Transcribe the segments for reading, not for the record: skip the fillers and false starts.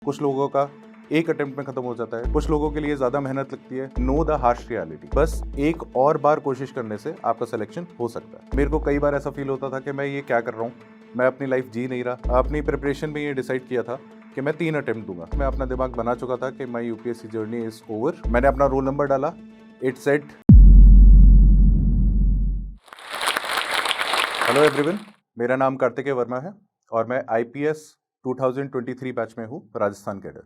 कुछ लोगों का एक अटेम्प्ट में खत्म हो जाता है, कुछ लोगों के लिए ज्यादा मेहनत लगती है। नो द हार्श रियलिटी, बस एक और बार कोशिश करने से आपका सिलेक्शन हो सकता है। मेरे को कई बार ऐसा फील होता था कि मैं ये क्या कर रहा हूँ, मैं अपनी लाइफ जी नहीं रहा। अपनी प्रिपरेशन में ये डिसाइड किया था कि मैं 3 अटेम्प्ट दूंगा। मैं अपना दिमाग बना चुका था कि my UPSC journey is over. मैंने अपना रोल नंबर डाला, इट सेड हेलो एवरीवन, मेरा नाम कार्तिकेय वर्मा है और मैं आईपीएस 2023 बैच में हूँ, राजस्थान कैडर।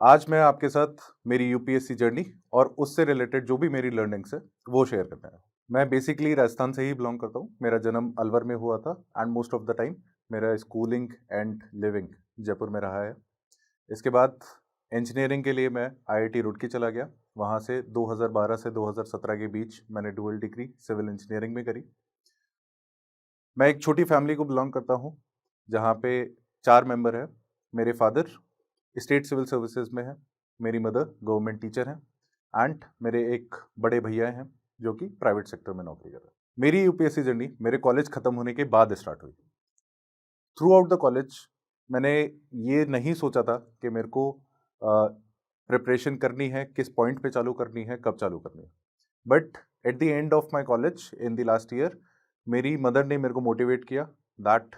आज मैं आपके साथ मेरी यूपीएससी जर्नी और उससे रिलेटेड जो भी मेरी लर्निंग्स है वो शेयर करना है। मैं बेसिकली राजस्थान से ही बिलोंग करता हूँ। मेरा जन्म अलवर में हुआ था and most of the time मेरा स्कूलिंग एंड लिविंग जयपुर में रहा है। इसके बाद इंजीनियरिंग के लिए मैं आईआईटी रुड़की चला गया। वहाँ से 2012 से 2017 के बीच मैंने डुअल डिग्री सिविल इंजीनियरिंग में करी। मैं एक छोटी फैमिली को बिलोंग करता हूँ जहाँ पे 4 मेंबर हैं। मेरे फादर स्टेट सिविल सर्विसेज में है, मेरी मदर गवर्नमेंट टीचर हैं एंड मेरे एक बड़े भैया हैं जो कि प्राइवेट सेक्टर में नौकरी कर रहे हैं। मेरी यूपीएससी जर्नी मेरे कॉलेज खत्म होने के बाद स्टार्ट हुई। थ्रू आउट द कॉलेज मैंने ये नहीं सोचा था कि मेरे को प्रिपरेशन करनी है, किस पॉइंट पे चालू करनी है, कब चालू करनी है। But at the end of my college in the last year मेरी मदर ने मेरे को मोटिवेट किया that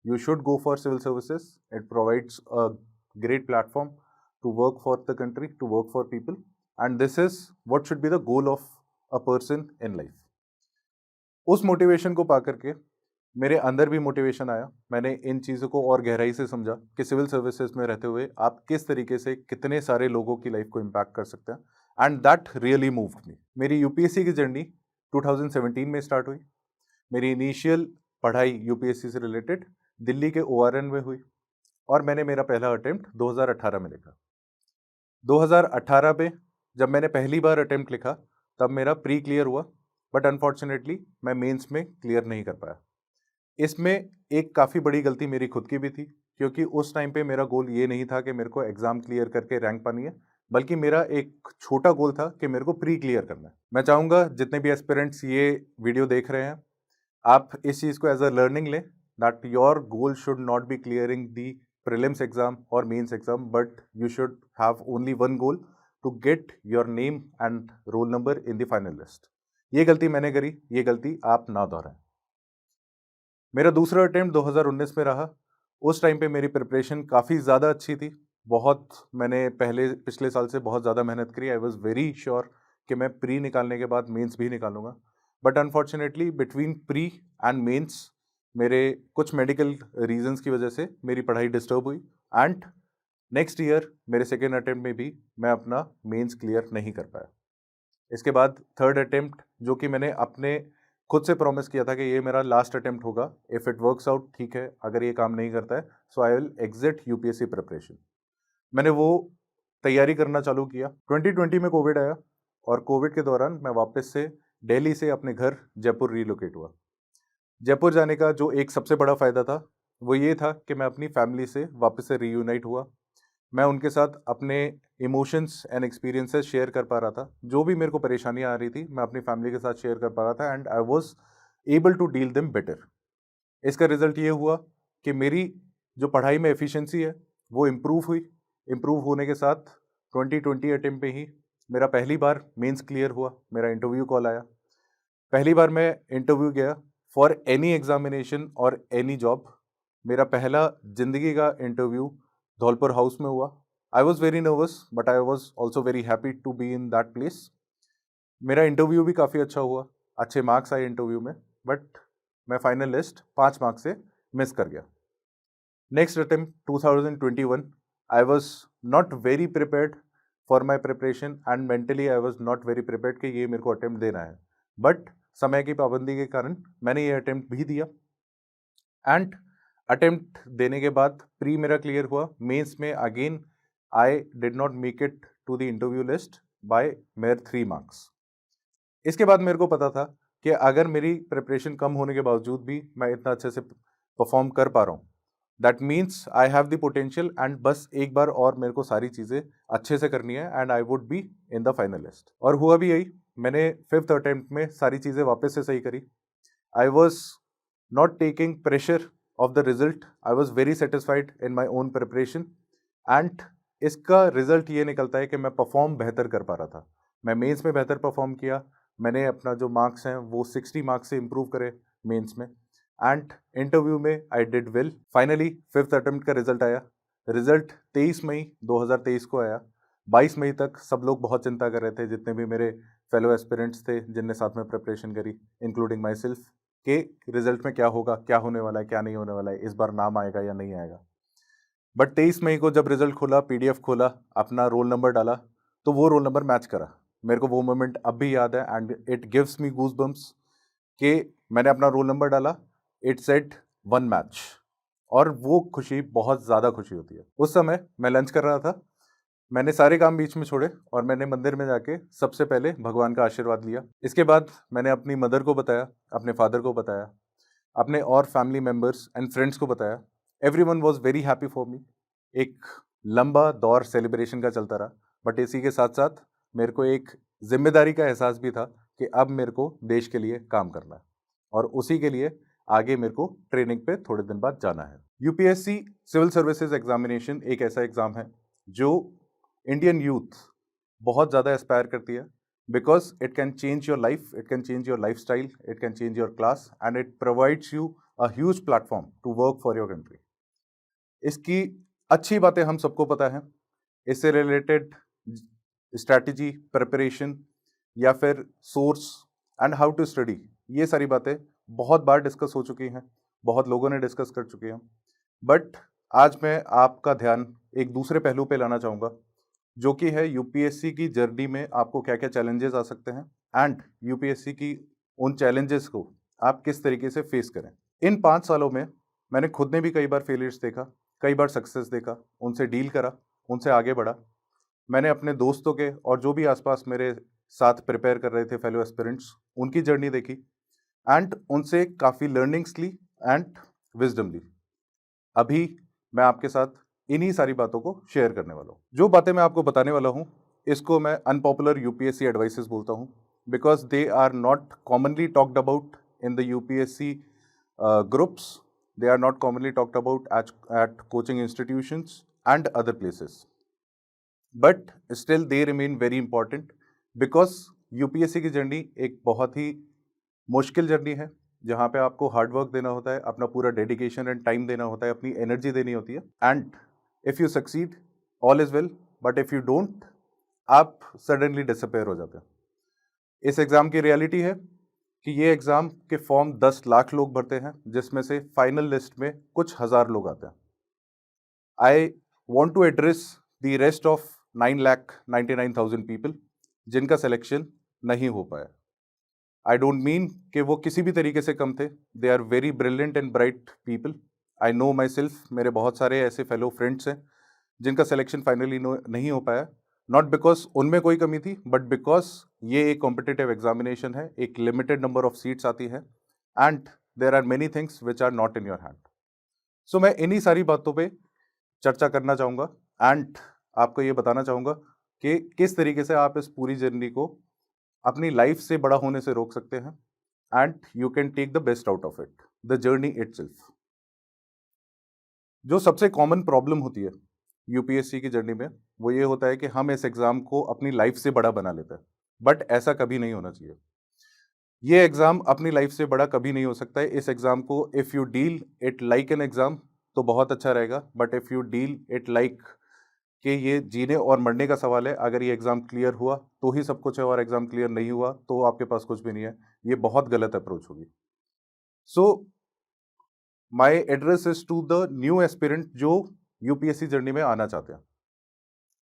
you should go for civil services. It provides a great platform to work for the country, to work for people and this is what should be the goal of a person in life. उस motivation को पा करके मेरे अंदर भी motivation आया। मैंने इन चीज़ों को और गहराई से समझा कि सिविल सर्विसेज में रहते हुए आप किस तरीके से कितने सारे लोगों की लाइफ को इम्पैक्ट कर सकते हैं एंड दैट रियली मूव्ड मी। मेरी यूपीएससी की जर्नी 2017 में स्टार्ट हुई। मेरी इनिशियल पढ़ाई यूपीएससी से रिलेटेड दिल्ली के ओआरएन में हुई और मैंने मेरा पहला अटेम्प्ट 2018 में लिखा। 2018 में जब मैंने पहली बार अटेम्प्ट लिखा तब मेरा प्री क्लियर हुआ, बट अनफॉर्चुनेटली मैं मेंस में क्लियर नहीं कर पाया। इसमें एक काफ़ी बड़ी गलती मेरी खुद की भी थी, क्योंकि उस टाइम पे मेरा गोल ये नहीं था कि मेरे को एग्ज़ाम क्लियर करके रैंक पानी है, बल्कि मेरा एक छोटा गोल था कि मेरे को प्री क्लियर करना है। मैं चाहूँगा जितने भी एस्पिरेंट्स ये वीडियो देख रहे हैं, आप इस चीज़ को एज अ लर्निंग लें that your goal should not be clearing the prelims exam और mains exam, but you should have only one goal to get your name and roll number in the final list. ये गलती मैंने करी, ये गलती आप ना दोहराएं। मेरा दूसरा अटेम्प्ट 2019 में रहा। उस टाइम पे मेरी प्रिपरेशन काफ़ी ज़्यादा अच्छी थी। मैंने पिछले साल से बहुत ज़्यादा मेहनत करी। आई वॉज वेरी श्योर कि मैं प्री निकालने के बाद मेंस भी निकालूंगा, but unfortunately between pre and mains मेरे कुछ मेडिकल रीजंस की वजह से मेरी पढ़ाई डिस्टर्ब हुई एंड नेक्स्ट ईयर मेरे सेकेंड अटेम्प्ट में भी मैं अपना मेंस क्लियर नहीं कर पाया। इसके बाद थर्ड अटेम्प्ट, जो कि मैंने अपने खुद से प्रॉमिस किया था कि ये मेरा लास्ट अटेम्प्ट होगा, इफ़ इट वर्क्स आउट ठीक है, अगर ये काम नहीं करता है so I will exit UPSC preparation. मैंने वो तैयारी करना चालू किया। 2020 में कोविड आया और कोविड के दौरान मैं वापस से दिल्ली से अपने घर जयपुर रीलोकेट हुआ। जयपुर जाने का जो एक सबसे बड़ा फ़ायदा था वो ये था कि मैं अपनी फैमिली से वापस से रीयूनाइट हुआ। मैं उनके साथ अपने इमोशंस एंड एक्सपीरियंसेस शेयर कर पा रहा था। जो भी मेरे को परेशानियां आ रही थी मैं अपनी फैमिली के साथ शेयर कर पा रहा था and I was able to deal them better. इसका रिजल्ट ये हुआ कि मेरी जो पढ़ाई में एफिशिएंसी है वो इम्प्रूव हुई। इम्प्रूव होने के साथ 2020 अटेम्प्ट पे ही मेरा पहली बार मेंस क्लियर हुआ। मेरा इंटरव्यू कॉल आया। पहली बार मैं इंटरव्यू गया फॉर एनी एग्जामिनेशन और एनी जॉब। मेरा पहला जिंदगी का इंटरव्यू धौलपुर हाउस में हुआ। I was very nervous but I was also very happy to be in that place. मेरा इंटरव्यू भी काफ़ी अच्छा हुआ, अच्छे मार्क्स आए इंटरव्यू में, बट मैं फाइनल लिस्ट 5 मार्क्स से मिस कर गया। Next attempt 2021, I was not very prepared for my preparation and mentally I was not very prepared कि ये मेरे को अटेम्प्ट देना है, बट समय की पाबंदी के कारण मैंने ये अटेम्प्ट भी दिया एंड अटेम्प्ट देने के बाद प्री मेरा क्लियर हुआ। मेंस में again I did not make it to the interview list by mere 3 marks. इसके बाद मेरे को पता था कि अगर मेरी प्रिपरेशन कम होने के बावजूद भी मैं इतना अच्छे से परफॉर्म कर पा रहा हूँ, that means I have the potential and बस एक बार और मेरे को सारी चीज़ें अच्छे से करनी है and I would be in the final list. और हुआ भी यही। मैंने 5th अटेम्प्ट में सारी चीज़ें वापस से सही करी। I was not taking pressure of the result. I was very satisfied in my own preparation. And इसका रिजल्ट ये निकलता है कि मैं परफॉर्म बेहतर कर पा रहा था। मैं मेंस में बेहतर परफॉर्म किया, मैंने अपना जो मार्क्स हैं वो 60 मार्क्स से इम्प्रूव करे मेंस में, एंड इंटरव्यू में I did well. Finally 5th attempt का रिजल्ट आया। रिजल्ट 23 मई 2023 को आया। 22 मई तक सब लोग बहुत चिंता कर रहे थे, जितने भी मेरे फेलो एस्पिरेंट्स थे जिनने साथ में प्रिपरेशन करी, इंक्लूडिंग माई सेल्फ, के रिजल्ट में क्या होगा, क्या होने वाला है, क्या नहीं होने वाला है, इस बार नाम आएगा या नहीं आएगा। बट 23 मई को जब रिजल्ट खोला, पीडीएफ खोला, अपना रोल नंबर डाला, तो वो रोल नंबर मैच करा। मेरे को वो मोमेंट अब भी याद है and it gives me goose bumps कि मैंने अपना रोल नंबर डाला, इट सेड 1 मैच, और वो खुशी बहुत ज़्यादा खुशी होती है। उस समय मैं लंच कर रहा था, मैंने सारे काम बीच में छोड़े और मैंने मंदिर में जाके सबसे पहले भगवान का आशीर्वाद लिया। इसके बाद मैंने अपनी मदर को बताया, अपने फादर को बताया, अपने और फैमिली मेम्बर्स एंड फ्रेंड्स को बताया। Everyone was very happy for me. एक लंबा दौर सेलिब्रेशन का चलता रहा, बट इसी के साथ साथ मेरे को एक जिम्मेदारी का एहसास भी था कि अब मेरे को देश के लिए काम करना है, और उसी के लिए आगे मेरे को ट्रेनिंग पे थोड़े दिन बाद जाना है। यूपीएससी सिविल सर्विसेज एग्जामिनेशन एक ऐसा एग्ज़ाम है जो इंडियन यूथ बहुत ज़्यादा एस्पायर करती है, because it can change your life, it can change your life style, it can change your class, and it provides you a huge platform to work for your country. इसकी अच्छी बातें हम सबको पता है, इससे रिलेटेड स्ट्रैटेजी, प्रिपरेशन या फिर source and how to study, ये सारी बातें बहुत बार डिस्कस हो चुकी हैं, बहुत लोगों ने डिस्कस कर चुके हैं। बट आज मैं आपका ध्यान एक दूसरे पहलू पे लाना चाहूँगा, जो कि है यूपीएससी की जर्नी में आपको क्या क्या चैलेंजेस आ सकते हैं, एंड यूपीएससी की उन चैलेंजेस को आप किस तरीके से फेस करें। इन 5 सालों में मैंने खुद ने भी कई बार फेलियर्स देखा, कई बार सक्सेस देखा, उनसे डील करा, उनसे आगे बढ़ा। मैंने अपने दोस्तों के और जो भी आसपास मेरे साथ प्रिपेयर कर रहे थे फेलो एस्पिरेंट्स, उनकी जर्नी देखी एंड उनसे काफ़ी लर्निंग्स ली एंड विजडम ली। अभी मैं आपके साथ इन्हीं सारी बातों को शेयर करने वाला हूँ। जो बातें मैं आपको बताने वाला हूँ, इसको मैं अनपॉपुलर यूपीएससी एडवाइसेस बोलता हूँ, because they are not commonly talked about in the UPSC groups, they are not commonly talked about at coaching institutions and other places, but still they remain very important because UPSC की journey एक बहुत ही मुश्किल journey है, जहाँ पे आपको hard work देना होता है, अपना पूरा डेडिकेशन एंड टाइम देना होता है, अपनी एनर्जी देनी होती है, and if you succeed all is well, but if you don't, आप सडनली डिसअपेयर हो जाते हैं। इस एग्ज़ाम की रियलिटी है कि ये एग्ज़ाम के फॉर्म 10 लाख लोग भरते हैं, जिसमें से फाइनल लिस्ट में कुछ हज़ार लोग आते हैं। I want to address the rest of 9,99,000 people जिनका सिलेक्शन नहीं हो पाया। आई डोंट मीन कि वो किसी भी तरीके से कम थे, they are very brilliant and bright people. I know myself, मेरे बहुत सारे ऐसे फेलो फ्रेंड्स हैं जिनका सिलेक्शन फाइनली नहीं हो पाया, नॉट बिकॉज उनमें कोई कमी थी, बट बिकॉज ये एक कॉम्पिटिटिव एग्जामिनेशन है, एक लिमिटेड नंबर ऑफ सीट्स आती है, and there are many things which are not in your hand. So मैं इन्हीं सारी बातों पे चर्चा करना चाहूँगा एंड आपको ये बताना चाहूँगा कि किस तरीके से आप इस पूरी जर्नी को अपनी लाइफ से बड़ा होने से रोक सकते हैं, and you can take the best out of it, the journey itself. जो सबसे कॉमन प्रॉब्लम होती है यूपीएससी की जर्नी में, वो ये होता है कि हम इस एग्ज़ाम को अपनी लाइफ से बड़ा बना लेते हैं, बट ऐसा कभी नहीं होना चाहिए। ये एग्ज़ाम अपनी लाइफ से बड़ा कभी नहीं हो सकता है। इस एग्ज़ाम को if you deal it like an exam तो बहुत अच्छा रहेगा, but if you deal it like कि ये जीने और मरने का सवाल है, अगर ये एग्ज़ाम क्लियर हुआ तो ही सब कुछ है, और एग्ज़ाम क्लियर नहीं हुआ तो आपके पास कुछ भी नहीं है, ये बहुत गलत अप्रोच होगी। So my address is to the new aspirant जो यूपीएससी जर्नी में आना चाहते हैं।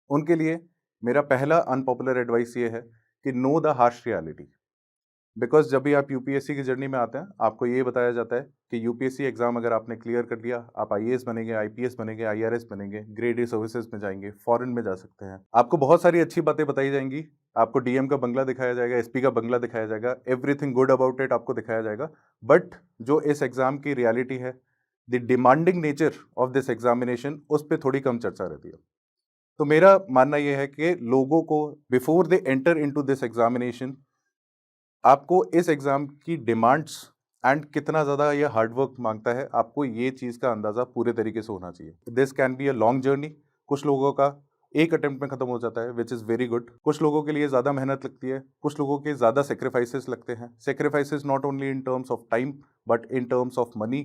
उनके लिए मेरा पहला अनपॉपुलर एडवाइस ये है कि know the harsh reality. Because जब भी आप यूपीएससी की जर्नी में आते हैं, आपको ये बताया जाता है कि यूपीएससी एग्जाम अगर आपने क्लियर कर लिया, आप आईएएस बनेंगे, आईपीएस बनेंगे, आईआरएस बनेंगे, ग्रेड ए सर्विसेज में जाएंगे, फॉरेन में जा सकते हैं। आपको बहुत सारी अच्छी बातें बताई जाएंगी, आपको डीएम का बंगला दिखाया जाएगा, एसपी का बंगला दिखाया जाएगा, एवरीथिंग गुड अबाउट इट आपको दिखाया जाएगा। बट जो इस एग्जाम की रियलिटी है, the demanding nature of this examination, उस पर थोड़ी कम चर्चा रहती है। तो मेरा मानना यह है कि लोगों को before they enter into this examination, आपको इस एग्ज़ाम की डिमांड्स एंड कितना ज़्यादा ये हार्ड वर्क मांगता है, आपको ये चीज़ का अंदाज़ा पूरे तरीके से होना चाहिए। This can be a long journey, कुछ लोगों का एक अटेम्प्ट में खत्म हो जाता है, विच इज़ वेरी गुड। कुछ लोगों के लिए ज़्यादा मेहनत लगती है, कुछ लोगों के ज़्यादा सेक्रीफाइसेस लगते हैं। Sacrifices not only in terms of time but in terms of money,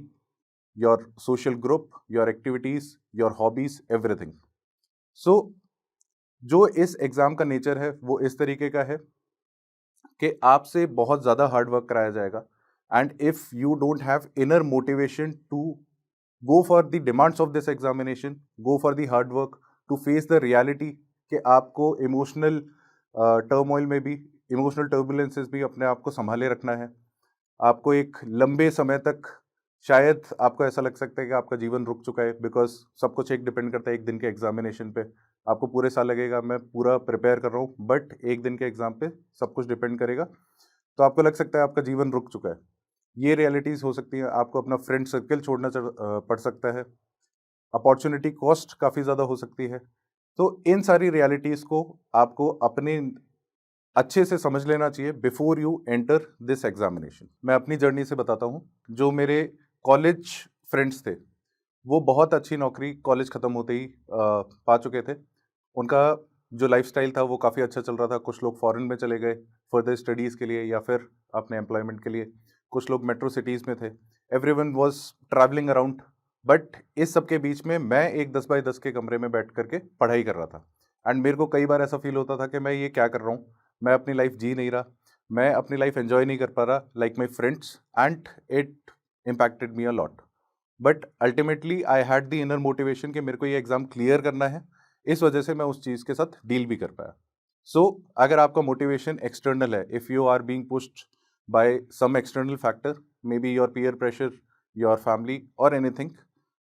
your social group, your activities, your hobbies, everything. So जो इस एग्जाम का नेचर है वो इस तरीके का है कि आपसे बहुत ज़्यादा हार्ड वर्क कराया जाएगा, and if you don't have inner motivation to go for the demands of this examination, go for the hard work to face the reality कि आपको इमोशनल टर्मोइल में भी, इमोशनल टर्बुलेंसेस भी अपने आप को संभाले रखना है। आपको एक लंबे समय तक शायद आपको ऐसा लग सकता है कि आपका जीवन रुक चुका है, बिकॉज सब कुछ एक डिपेंड करता है एक दिन के एग्जामिनेशन पे। आपको पूरे साल लगेगा मैं पूरा प्रिपेयर कर रहा हूँ, बट एक दिन के एग्जाम पे सब कुछ डिपेंड करेगा, तो आपको लग सकता है आपका जीवन रुक चुका है। ये रियलिटीज़ हो सकती हैं। आपको अपना फ्रेंड सर्कल छोड़ना पड़ सकता है, अपॉर्चुनिटी कॉस्ट काफ़ी ज़्यादा हो सकती है। तो इन सारी रियलिटीज़ को आपको अपने अच्छे से समझ लेना चाहिए before you enter this examination. मैं अपनी जर्नी से बताता हूँ। जो मेरे कॉलेज फ्रेंड्स थे वो बहुत अच्छी नौकरी कॉलेज ख़त्म होते ही पा चुके थे। उनका जो लाइफस्टाइल था वो काफ़ी अच्छा चल रहा था। कुछ लोग फॉरेन में चले गए फर्दर स्टडीज़ के लिए या फिर अपने एम्प्लॉयमेंट के लिए, कुछ लोग मेट्रो सिटीज़ में थे। Everyone was travelling around, but इस सब के बीच में मैं एक 10 बाई 10 के कमरे में बैठ करके पढ़ाई कर रहा था। एंड मेरे को कई बार ऐसा फील होता था कि मैं ये क्या कर रहा हूँ, मैं अपनी लाइफ जी नहीं रहा, मैं अपनी लाइफ एंजॉय नहीं कर पा रहा like my friends, and it impacted me a lot. But ultimately I had the inner motivation कि मेरे को ये एग्ज़ाम क्लियर करना है, इस वजह से मैं उस चीज़ के साथ डील भी कर पाया। सो अगर आपका मोटिवेशन एक्सटर्नल है, if you are being pushed by some external factor, may be your peer pressure, your family और एनीथिंग,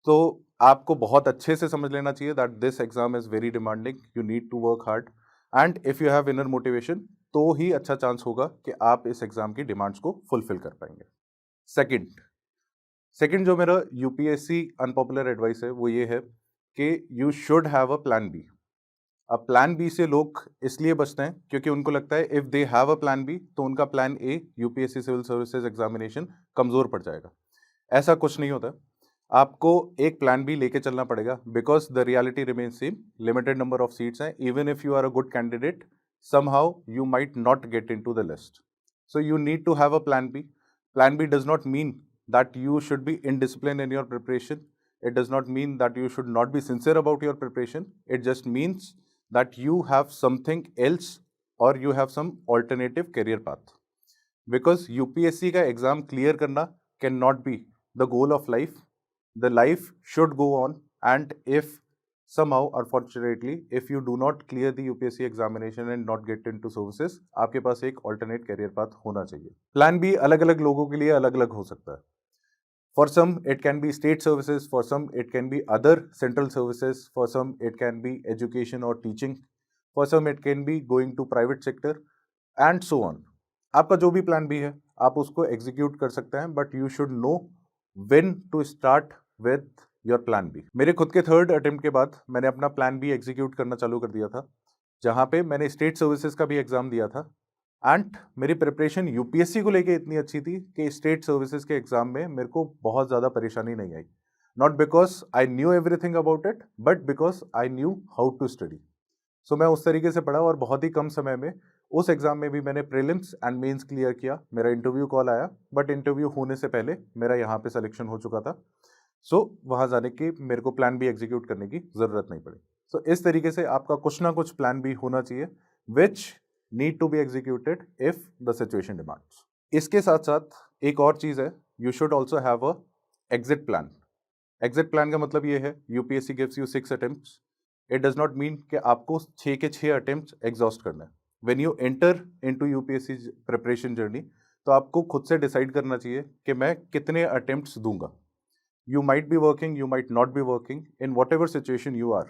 तो आपको बहुत अच्छे से समझ लेना चाहिए that this exam is very demanding, you need to work hard, and if you have inner motivation तो ही अच्छा चांस होगा कि आप इस एग्ज़ाम की डिमांड्स को फुलफिल कर पाएंगे। सेकंड जो मेरा यूपीएससी अनपॉपुलर एडवाइस है वो ये है कि you should have a plan B. अब प्लान बी से लोग इसलिए बचते हैं क्योंकि उनको लगता है if they have a plan B तो उनका plan A UPSC civil services examination कमज़ोर पड़ जाएगा। ऐसा कुछ नहीं होता। आपको एक प्लान बी लेके चलना पड़ेगा, because the reality remains same. Limited number of seats हैं, even if you are a good candidate somehow you might not get in to the list, so you need to have a plan B. Plan B does not mean that you should be indisciplined in your preparation. It does not mean that you should not be sincere about your preparation. It just means that you have something else or you have some alternative career path. Because UPSC का exam clear करना can not be the goal of life. The life should go on, and if somehow unfortunately if you do not clear the UPSC examination and not get into services, आपके पास एक alternate career path होना चाहिए. Plan B अलग अलग लोगों के लिए अलग अलग हो सकता है. For some, it can be state services. For some, it can be other central services. For some, it can be education or teaching. For some, it can be going to private sector and so on. आपका जो भी plan भी है आप उसको execute कर सकते हैं, but you should know when to start with your plan B. मेरे खुद के थर्ड अटेम्प्ट के बाद मैंने अपना प्लान बी एग्जीक्यूट करना चालू कर दिया था, जहाँ पे मैंने स्टेट सर्विसेज का भी एग्जाम दिया था, एंड मेरी प्रिपरेशन यूपीएससी को लेके इतनी अच्छी थी कि स्टेट सर्विसेज के एग्जाम में मेरे को बहुत ज़्यादा परेशानी नहीं आई। Not because I knew everything about it, but because I knew how to study. So मैं उस तरीके से पढ़ा और बहुत ही कम समय में उस एग्जाम में भी मैंने प्रीलिम्स एंड मेंस क्लियर किया। मेरा इंटरव्यू कॉल आया, बट इंटरव्यू होने से पहले मेरा यहाँ पे सिलेक्शन हो चुका था। सो वहाँ जाने की मेरे को प्लान बी एग्जीक्यूट करने की ज़रूरत नहीं पड़ी। सो इस तरीके से आपका कुछ ना कुछ प्लान बी होना चाहिए which need to be executed if the situation demands. इसके साथ साथ एक और चीज़ है, you should also have a exit plan. Exit plan का मतलब ये है UPSC gives you 6 attempts. It does not mean कि आपको 6 के 6 अटेम्प्ट्स एग्जॉस्ट करना है। When you enter into UPSC preparation journey तो आपको खुद से डिसाइड करना चाहिए कि मैं कितने अटेम्प्ट्स दूंगा। You might be working, you might not be working, in whatever situation you are,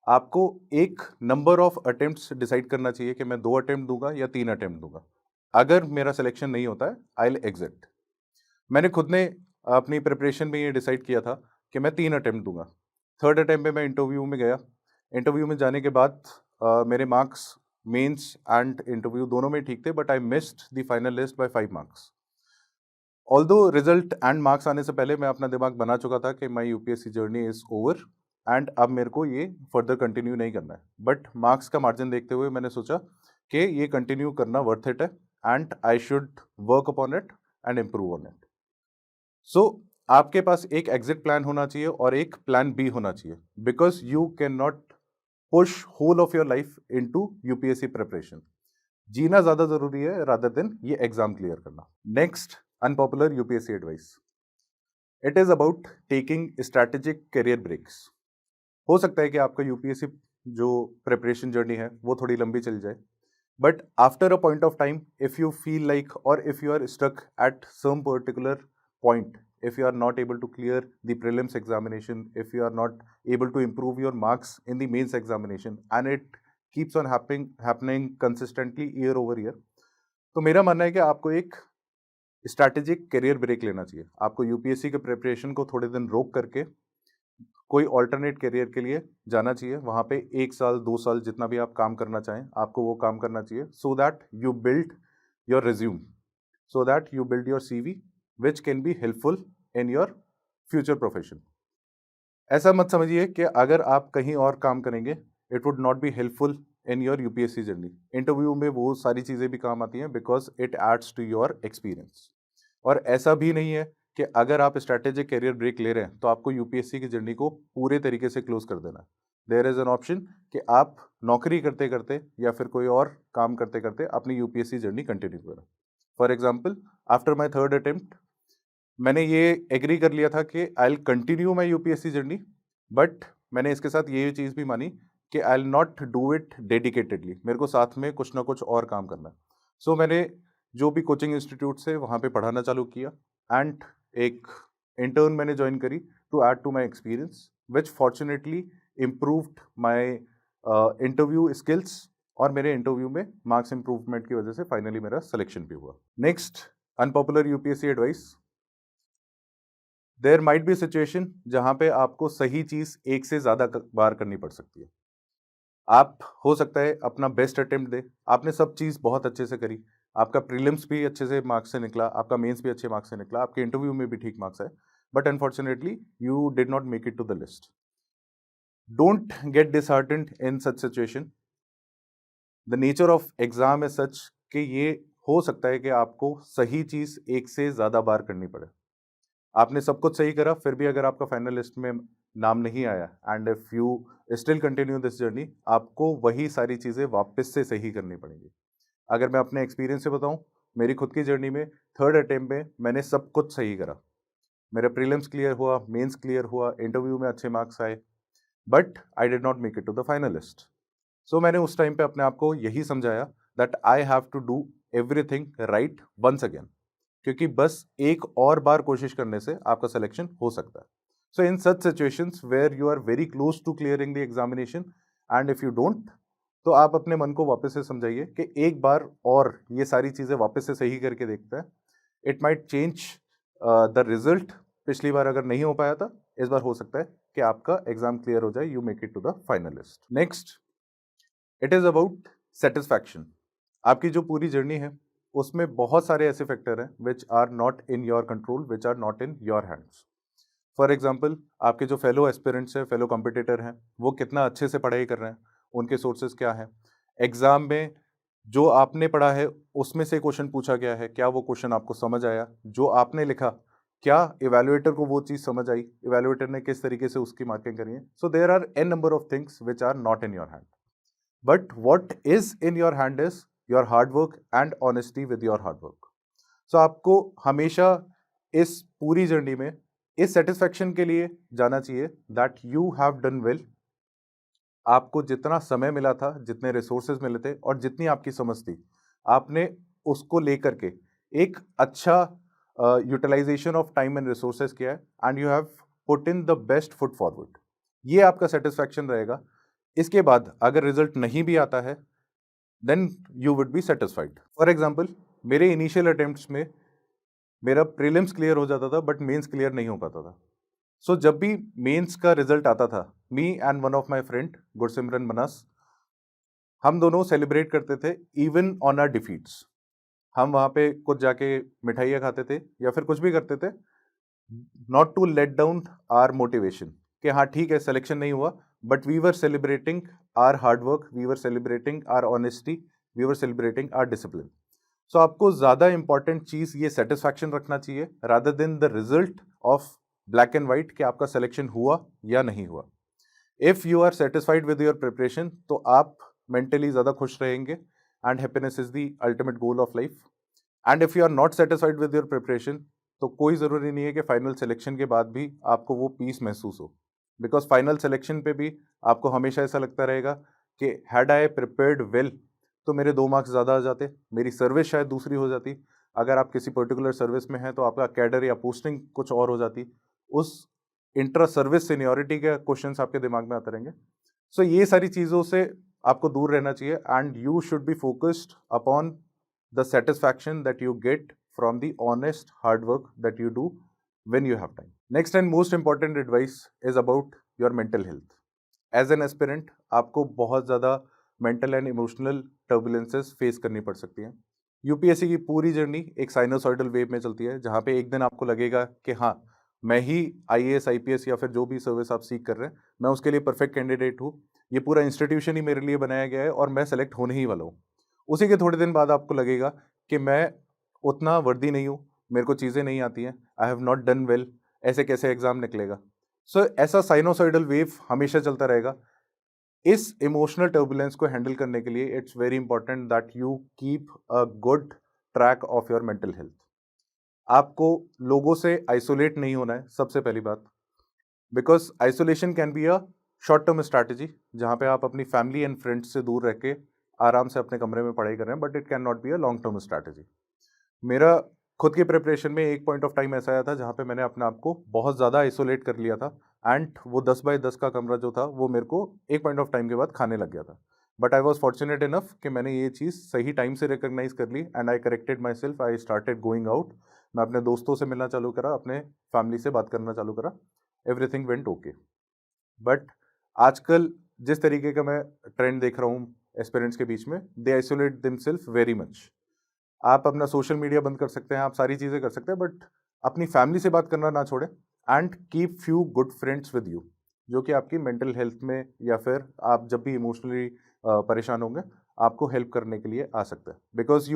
आपको एक नंबर ऑफ अटेम्प्ट्स डिसाइड करना चाहिए कि मैं 2 अटेम्प्ट दूंगा या 3 अटेम्प्ट दूंगा। अगर मेरा सिलेक्शन नहीं होता है आई विल एग्जिट। मैंने खुद ने अपनी प्रिपरेशन में ये डिसाइड किया था कि मैं 3 अटेम्प्ट दूंगा। थर्ड अटेम्प्ट में मैं इंटरव्यू में गया। इंटरव्यू में जाने के बाद मेरे मार्क्स मेंस एंड इंटरव्यू दोनों में ठीक थे, but I missed the final list by 5 marks. Although result and marks आने से पहले मैं अपना दिमाग बना चुका था कि my UPSC journey is over and अब मेरे को ये फर्दर कंटिन्यू नहीं करना है, बट मार्क्स का मार्जिन देखते हुए मैंने सोचा कि ये कंटिन्यू करना वर्थ इट है and I should work upon it and improve on it. So आपके पास एक एग्जिट प्लान होना चाहिए और एक प्लान बी होना चाहिए, because you can not push whole of your life into UPSC preparation. जीना ज्यादा जरूरी है रादर देन ये एग्जाम क्लियर करना। Next unpopular UPSC advice, it is about taking strategic career breaks. हो सकता है कि आपका यूपीएससी जो प्रिपरेशन जर्नी है वो थोड़ी लंबी चल जाए, but after a point of time if you feel like और if you are stuck at some particular point, if you are not able to clear the prelims examination, if you are not able to improve your marks in the mains examination and it keeps on happening consistently year over year, तो मेरा मानना है कि आपको एक strategic career break लेना चाहिए। आपको यूपीएससी के प्रिपरेशन को थोड़े दिन रोक करके कोई ऑल्टरनेट करियर के लिए जाना चाहिए। वहाँ पे 1 साल 2 साल जितना भी आप काम करना चाहें आपको वो काम करना चाहिए, so that you build your resume, so that you build your CV which can be helpful in your future profession। ऐसा मत समझिए कि अगर आप कहीं और काम करेंगे it would not be helpful in your UPSC journey. Interview में वो सारी चीज़ें भी काम आती हैं because it adds to your experience. और ऐसा भी नहीं है कि अगर आप स्ट्रैटेजिक करियर ब्रेक ले रहे हैं तो आपको यूपीएससी की जर्नी को पूरे तरीके से क्लोज कर देना है। देयर इज एन ऑप्शन कि आप नौकरी करते करते या फिर कोई और काम करते करते अपनी यूपीएससी जर्नी कंटिन्यू करें। For example, after my third attempt मैंने ये एग्री कर लिया था कि I will continue my UPSC journey, but मैंने इसके साथ ये चीज़ भी मानी कि I will not do it dedicatedly, मेरे को साथ में कुछ ना कुछ और काम करना है। सो मैंने जो भी कोचिंग इंस्टीट्यूट से वहाँ पे पढ़ाना चालू किया एंड एक इंटर्न मैंने ज्वाइन करी to add to my experience which fortunately improved my interview skills, और मेरे इंटरव्यू में मार्क्स इंप्रूवमेंट की वजह से फाइनली मेरा सिलेक्शन भी हुआ। Next unpopular UPSC advice, there might be situation जहां पे आपको सही चीज एक से ज्यादा बार करनी पड़ सकती है। आप हो सकता है अपना बेस्ट अटेम्प्ट दे, आपने सब चीज बहुत अच्छे से करी, आपका प्रीलिम्स भी अच्छे से मार्क्स से निकला, आपका मेंस भी अच्छे मार्क्स से निकला, आपके इंटरव्यू में भी ठीक मार्क्स आए, but unfortunately you did not make it to the list. Don't get disheartened in such situation. The nature of exam is such कि ये हो सकता है कि आपको सही चीज एक से ज्यादा बार करनी पड़े। आपने सब कुछ सही करा फिर भी अगर आपका फाइनल लिस्ट में नाम नहीं आया and if you still continue this journey, आपको वही सारी चीज़ें वापस से सही करनी पड़ेंगी। अगर मैं अपने एक्सपीरियंस से बताऊं, मेरी खुद की जर्नी में थर्ड अटेम्प्ट में मैंने सब कुछ सही करा, मेरा प्रीलिम्स क्लियर हुआ, मेंस क्लियर हुआ, इंटरव्यू में अच्छे मार्क्स आए, but I did not make it to the finalist. So मैंने उस टाइम पे अपने आप को यही समझाया that I have to do everything right once again, क्योंकि बस एक और बार कोशिश करने से आपका सिलेक्शन हो सकता है। So in such situations where you are very close to clearing the examination and if you don't, तो आप अपने मन को वापस से समझाइए कि एक बार और ये सारी चीज़ें वापस से सही करके देखते हैं, it might change the result. पिछली बार अगर नहीं हो पाया था, इस बार हो सकता है कि आपका एग्जाम क्लियर हो जाए, you make it to the final list. Next, it is about satisfaction. आपकी जो पूरी जर्नी है उसमें बहुत सारे ऐसे फैक्टर हैं which are not in your control, which are not in your hands. For example, आपके जो फेलो एस्पिरेंट्स हैं, फेलो कॉम्पिटिटर हैं, वो कितना अच्छे से पढ़ाई कर रहे हैं, उनके सोर्सेज क्या हैं, एग्जाम में जो आपने पढ़ा है उसमें से क्वेश्चन पूछा गया है, क्या वो क्वेश्चन आपको समझ आया, जो आपने लिखा क्या इवेल्युएटर को वो चीज़ समझ आई, इवेल्युएटर ने किस तरीके से उसकी मार्किंग करी है। So there are an number of things which are not in your hand, but what is in your hand is your hard work and honesty with your hard work. So आपको हमेशा इस पूरी journey में इस satisfaction के लिए जाना चाहिए that you have done well. आपको जितना समय मिला था, जितने रिसोर्सेज मिले थे और जितनी आपकी समझ थी, आपने उसको लेकर के एक अच्छा utilization of time and resources किया है and you have put in the best foot forward. ये आपका सेटिस्फैक्शन रहेगा। इसके बाद अगर रिजल्ट नहीं भी आता है then you would be satisfied. For example, मेरे इनिशियल अटेम्प्ट्स में मेरा प्रीलिम्स क्लियर हो जाता था बट मेंस क्लियर नहीं हो पाता था। सो जब भी मेंस का रिजल्ट आता था, me and one of my friend Gursimran मनस, हम दोनों सेलिब्रेट करते थे इवन ऑन आर डिफीट्स। हम वहाँ पे कुछ जाके मिठाइयाँ खाते थे या फिर कुछ भी करते थे, not to let down our motivation, कि हाँ ठीक है सिलेक्शन नहीं हुआ, but we were celebrating our hard work, we were celebrating our honesty, we were celebrating our discipline. So आपको ज़्यादा इंपॉर्टेंट चीज़ ये सेटिस्फैक्शन रखना चाहिए rather than the result of black and white कि आपका सिलेक्शन हुआ या नहीं हुआ। If you are satisfied with your preparation तो आप मेंटली ज़्यादा खुश रहेंगे, and happiness is the ultimate goal of life. And if you are not satisfied with your preparation तो कोई ज़रूरी नहीं है कि फाइनल सिलेक्शन के बाद भी आपको वो पीस महसूस हो, बिकॉज फाइनल सिलेक्शन पे भी आपको हमेशा ऐसा लगता रहेगा कि हैड आई प्रिपेयर्ड वेल तो मेरे 2 मार्क्स ज़्यादा आ जाते, मेरी सर्विस शायद दूसरी हो जाती, अगर आप किसी पर्टिकुलर सर्विस में हैं तो आपका कैडर या पोस्टिंग कुछ और हो जाती, उस इंट्रा सर्विस सीनियरिटी के क्वेश्चंस आपके दिमाग में आते रहेंगे। सो ये सारी चीज़ों से आपको दूर रहना चाहिए, and you should be focused upon the satisfaction that you get from the honest hard work that you do when you have time. Next and most important advice is about your mental health. As an aspirant, आपको बहुत ज़्यादा mental and emotional turbulences face करनी पड़ सकती हैं। UPSC की पूरी journey एक साइनोसॉइडल वेव में चलती है, जहाँ पे एक दिन आपको लगेगा कि हाँ मैं ही आईएएस आईपीएस या फिर जो भी सर्विस आप सीख कर रहे हैं मैं उसके लिए परफेक्ट कैंडिडेट हूँ, ये पूरा इंस्टीट्यूशन ही मेरे लिए बनाया गया है और मैं सेलेक्ट होने ही वाला हूँ। उसी के थोड़े दिन बाद आपको लगेगा कि मैं उतना वर्दी नहीं हूँ, मेरे को चीज़ें नहीं आती हैं, I have not done well, ऐसे कैसे एग्जाम निकलेगा। सो ऐसा साइनोसॉइडल वेव हमेशा चलता रहेगा। इस इमोशनल टर्बुलेंस को हैंडल करने के लिए it's very important that you keep a good track of your mental health. आपको लोगों से आइसोलेट नहीं होना है, सबसे पहली बात, because isolation can be a short term strategy, जहाँ पे आप अपनी फैमिली एंड फ्रेंड्स से दूर रह के आराम से अपने कमरे में पढ़ाई कर रहे हैं, but it can not be a long term strategy. मेरा खुद की प्रिपरेशन में एक पॉइंट ऑफ टाइम ऐसा आया था जहाँ पे मैंने अपने आप को बहुत ज़्यादा आइसोलेट कर लिया था, एंड वो 10 बाय 10 का कमरा जो था वो मेरे को एक पॉइंट ऑफ टाइम के बाद खाने लग गया था। But I was fortunate enough कि मैंने ये चीज़ सही टाइम से रिकग्नाइज कर ली, and I corrected myself, I started going out. मैं अपने दोस्तों से मिलना चालू करा, अपने फैमिली से बात करना चालू करा, एवरीथिंग वेंट ओके। बट आजकल जिस तरीके का मैं ट्रेंड देख रहा हूँ एस्पिरेंट्स के बीच में, दे आइसोलेट देमसेल्फ वेरी मच। आप अपना सोशल मीडिया बंद कर सकते हैं, आप सारी चीज़ें कर सकते हैं, बट अपनी फैमिली से बात करना ना छोड़ें, and keep few good friends with you, जो कि आपकी मेंटल हेल्थ में या फिर आप जब भी इमोशनली परेशान होंगे आपको हेल्प करने के लिए आ सकता है। Because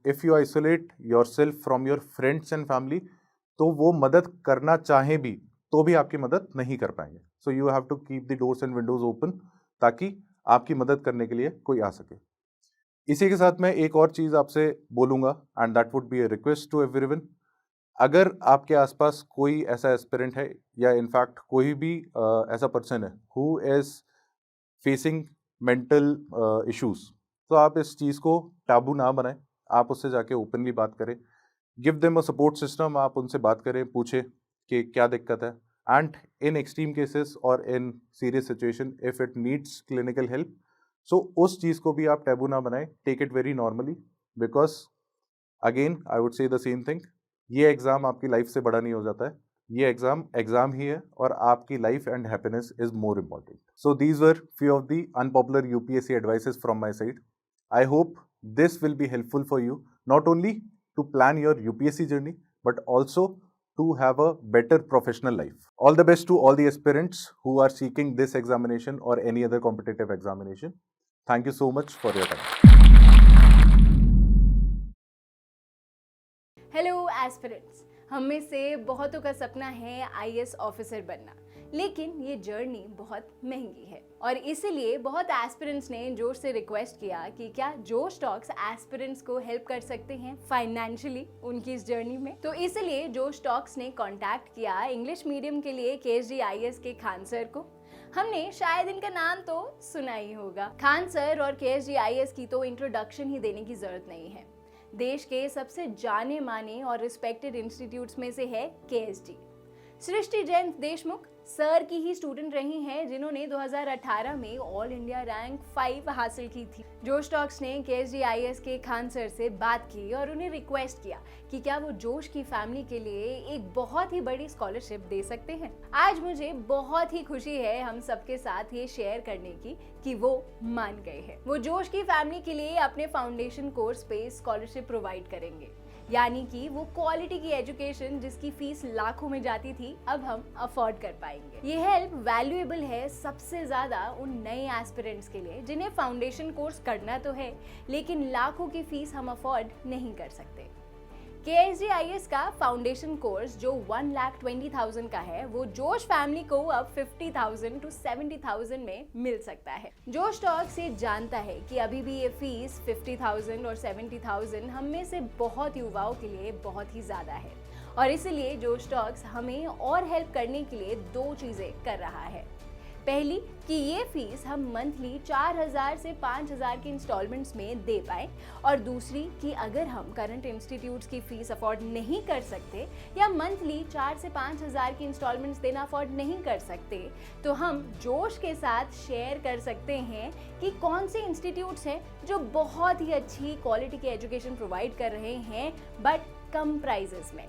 if you isolate your self from your friends and family तो वो मदद करना चाहें भी तो भी आपकी मदद नहीं कर पाएंगे। So you have to keep the doors and windows open ताकि आपकी मदद करने के लिए कोई आ सके। इसी के साथ मैं एक और चीज़ आपसे बोलूँगा, and that would be a request to everyone. अगर आपके आसपास कोई ऐसा एस्पिरेंट है या इनफैक्ट कोई भी ऐसा पर्सन है who is facing mental issues, तो आप इस चीज़ को टाबू ना बनाएं, आप उससे जाके ओपनली बात करें, give them a support system, आप उनसे बात करें, पूछें कि क्या दिक्कत है, एंड इन एक्सट्रीम केसेस और in serious situation if it needs clinical help, so उस चीज़ को भी आप टैबू ना बनाएं, take it very normally, because again I would say the same thing, ये एग्ज़ाम आपकी लाइफ से बड़ा नहीं हो जाता है, ये एग्ज़ाम ही है और आपकी life and happiness is more important. So these were few of the unpopular UPSC advices from my side. I hope this will be helpful for you not only to plan your UPSC journey but also to have a better professional life. All the best to all the aspirants who are seeking this examination or any other competitive examination. Thank you so much for your time. Hello aspirants, हम में से बहुतों का सपना है IAS officer बनना, लेकिन ये जर्नी बहुत महंगी है और इसीलिए बहुत एस्पिरेंट्स ने जोश से रिक्वेस्ट किया कि क्या जोश टॉक्स एस्पिरेंट्स को हेल्प कर सकते हैं फाइनेंशियली उनकी इस जर्नी में। तो इसलिए जोश टॉक्स ने कांटेक्ट किया इंग्लिश मीडियम के लिए केएसडी आईएएस के खान सर को। हमने शायद इनका नाम तो सुना ही होगा। खान सर और केएसडी आईएएस की तो इंट्रोडक्शन ही देने की जरूरत नहीं है। देश के सबसे जाने माने और रिस्पेक्टेड इंस्टीट्यूट्स में से है केएसडी। सृष्टि जैन देशमुख सर की ही स्टूडेंट रही हैं जिन्होंने 2018 में ऑल इंडिया रैंक 5 हासिल की थी। जोश टॉक्स ने केएसडी आईएएस के खान सर से बात की और उन्हें रिक्वेस्ट किया कि क्या वो जोश की फैमिली के लिए एक बहुत ही बड़ी स्कॉलरशिप दे सकते हैं। आज मुझे बहुत ही खुशी है हम सबके साथ ये शेयर करने की कि वो मान गए हैं। वो जोश की फैमिली के लिए अपने फाउंडेशन कोर्स पे स्कॉलरशिप प्रोवाइड करेंगे। यानी कि वो क्वालिटी की एजुकेशन जिसकी फीस लाखों में जाती थी, अब हम अफोर्ड कर पाएंगे। ये हेल्प वैल्यूएबल है सबसे ज़्यादा उन नए एस्पिरेंट्स के लिए जिन्हें फाउंडेशन कोर्स करना तो है, लेकिन लाखों की फीस हम अफोर्ड नहीं कर सकते। KSGIS का फाउंडेशन कोर्स जो 1,20,000 का है, वो जोश फैमिली को अब 50,000 to 70,000 में मिल सकता है। जोश टॉक्स ये जानता है कि अभी भी ये फीस 50,000 और 70,000 हम में से बहुत युवाओं के लिए बहुत ही ज़्यादा है, और इसलिए जोश टॉक्स हमें और हेल्प करने के लिए दो चीज़ें कर रहा है। पहली कि ये फीस हम मंथली 4,000 से 5,000 की इंस्टॉलमेंट्स में दे पाए, और दूसरी कि अगर हम करंट इंस्टीट्यूट्स की फीस अफोर्ड नहीं कर सकते या मंथली 4 से 5,000 की इंस्टॉलमेंट्स देना अफोर्ड नहीं कर सकते, तो हम जोश के साथ शेयर कर सकते हैं कि कौन से इंस्टीट्यूट्स हैं जो बहुत ही अच्छी क्वालिटी की एजुकेशन प्रोवाइड कर रहे हैं बट कम प्राइजेस में।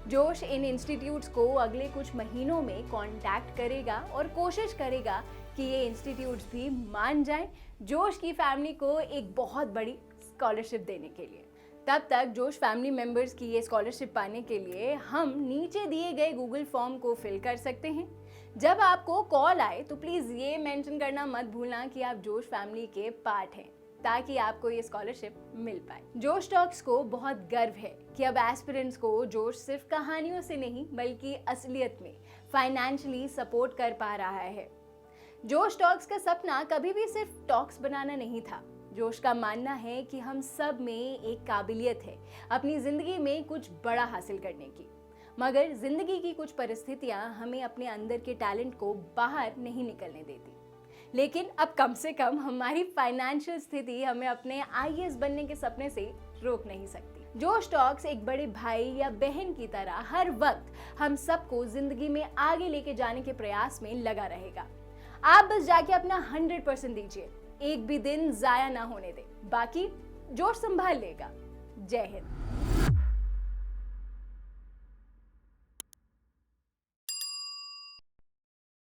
जोश इन इंस्टीट्यूट्स को अगले कुछ महीनों में कांटेक्ट करेगा और कोशिश करेगा कि ये इंस्टीट्यूट्स भी मान जाएं जोश की फैमिली को एक बहुत बड़ी स्कॉलरशिप देने के लिए। तब तक जोश फैमिली मेंबर्स की ये स्कॉलरशिप पाने के लिए हम नीचे दिए गए गूगल फॉर्म को फिल कर सकते हैं। जब आपको कॉल आए तो प्लीज़ ये मेंशन करना मत भूलना कि आप जोश फैमिली के पार्ट हैं, ताकि आपको ये स्कॉलरशिप मिल पाए। जोश टॉक्स को बहुत गर्व है कि अब एस्पिरेंट्स को जोश सिर्फ कहानियों से नहीं बल्कि असलियत में फाइनेंशियली सपोर्ट कर पा रहा है। जोश टॉक्स का सपना कभी भी सिर्फ टॉक्स बनाना नहीं था। जोश का मानना है कि हम सब में एक काबिलियत है अपनी जिंदगी में कुछ बड़ा हासिल करने की, मगर जिंदगी की कुछ परिस्थितियां हमें अपने अंदर के टैलेंट को बाहर नहीं निकलने देती। लेकिन अब कम से कम हमारी फाइनेंशियल स्थिति हमें अपने IAS बनने के सपने से रोक नहीं सकती। जोश टॉक्स एक बड़े भाई या बहन की तरह हर वक्त हम सबको जिंदगी में आगे लेके जाने के प्रयास में लगा रहेगा। आप बस जाके अपना 100% दीजिए, एक भी दिन जाया ना होने दें, बाकी जोश संभाल लेगा। जय हिंद।